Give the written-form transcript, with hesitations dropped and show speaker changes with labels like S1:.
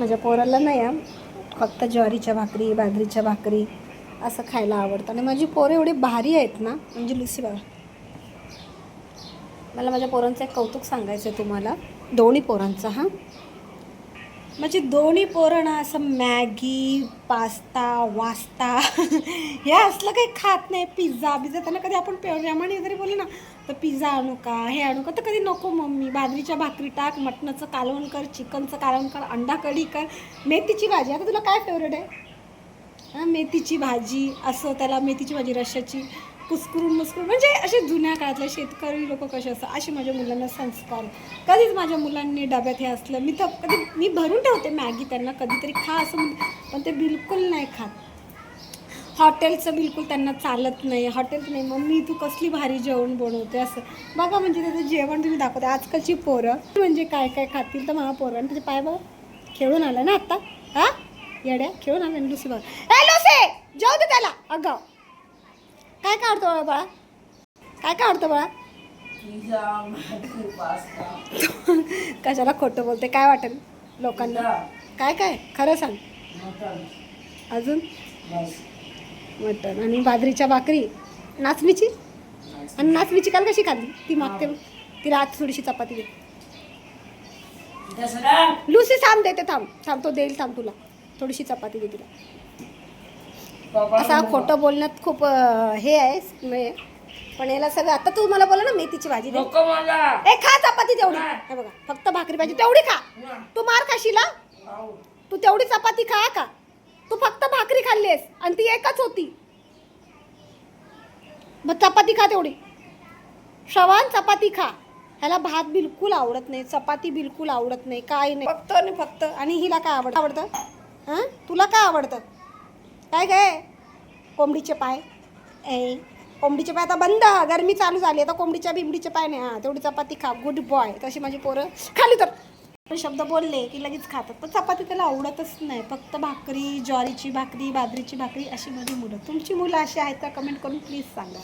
S1: माझ्या पोराला नाही फक्त ज्वारीच्या भाकरी बाजरीच्या भाकरी असं खायला आवडतं. आणि माझी पोरं एवढी भारी आहेत ना, म्हणजे लुसी बघा. मला माझ्या पोरांचं एक कौतुक सांगायचं आहे तुम्हाला, दोन्ही पोरांचं. म्हणजे दोन्ही पोरं ना असं मॅगी पास्ता वास्ता हे असलं काही खात नाही. पिझ्झा त्यांना कधी आपण प्रेमाने जरी बोलले ना तर पिझ्झा आणू का हे आणू का, तर कधी नको मम्मी बाजरीच्या भाकरी टाक, मटणाचं कालवण कर, चिकनचं कालवण कर, अंडा कढी कर, मेथीची भाजी. आता तुला काय फेवरेट आहे? मेथीची भाजी असं, त्याला मेथीची भाजी रश्श्याची कुस्करून मुस्करून, म्हणजे असे जुन्या काळातले शेतकरी लोक कसे असतात असे माझ्या मुलांना संस्कार. कधीच माझ्या मुलांनी डब्यात हे असलं मी भरून ठेवते मॅगी त्यांना कधीतरी खा असं म्हणते, पण ते बिलकुल नाही खात. हॉटेलचं बिलकुल त्यांना चालत नाही. हॉटेल नाही, मम्मी तू कसली भारी जेवण बनवते असं. बघा म्हणजे त्याचं जेवण तुम्ही दाखवते. आजकालची पोरं म्हणजे काय काय खातील तर मला पोरं. आणि त्याचे पाय बघा खेळून आलं ना आत्ता. येड्या खेळून आलं लुसी बघा. लुसी जाऊ दे त्याला. अगं काय काढतो बाळा, काय काढतो बाळा? कशाला खोटं बोलते, काय वाटेल लोकांना? काय काय खरं सांग. अजून मटण आणि बाजरीच्या भाकरी नाचणीची. आणि नाचणीची काल कशी खाल्ली ती मागते, ती रात थोडीशी चपाती दे. लुसी थांब देते, थांब तो देईल, थांब तुला थोडीशी चपाती दे तिला. असा खोटं बोलण्यात खूप हे आहे. पण याला सगळं आता तू मला बोला ना मेथीची भाजी दे, खा चपाती तेवढी. हे बघा फक्त भाकरी भाजी तेवढी खा. तू मार खाशील, तू तेवढी चपाती खा का? तू फक्त भाकरी खाल्लीस आणि ती एकच होती. मग चपाती खा तेवढी. श्रवण चपाती खा. ह्याला भात बिलकुल आवडत नाही, चपाती बिलकुल आवडत नाही, काय नाही, फक्त आणि फक्त. आणि हिला काय आवडतं? तुला काय आवडतं? काय काय? कोंबडीचे पाय. कोंबडीचे पाय आता बंद, गरमी चालू झाली आता कोंबडीच्या बिंबडीचे पाय नाही. तेवढी चपाती खा, गुड बॉय. तशी माझी पोरं खाली तर शब्द बोलले की लगेच खातात, पण चपाती त्याला आवडतच नाही. फक्त भाकरी, ज्वारीची भाकरी बाजरीची भाकरी अशी माझी मुलं. तुमची मुलं अशी आहेत का? कमेंट करून प्लीज सांगा.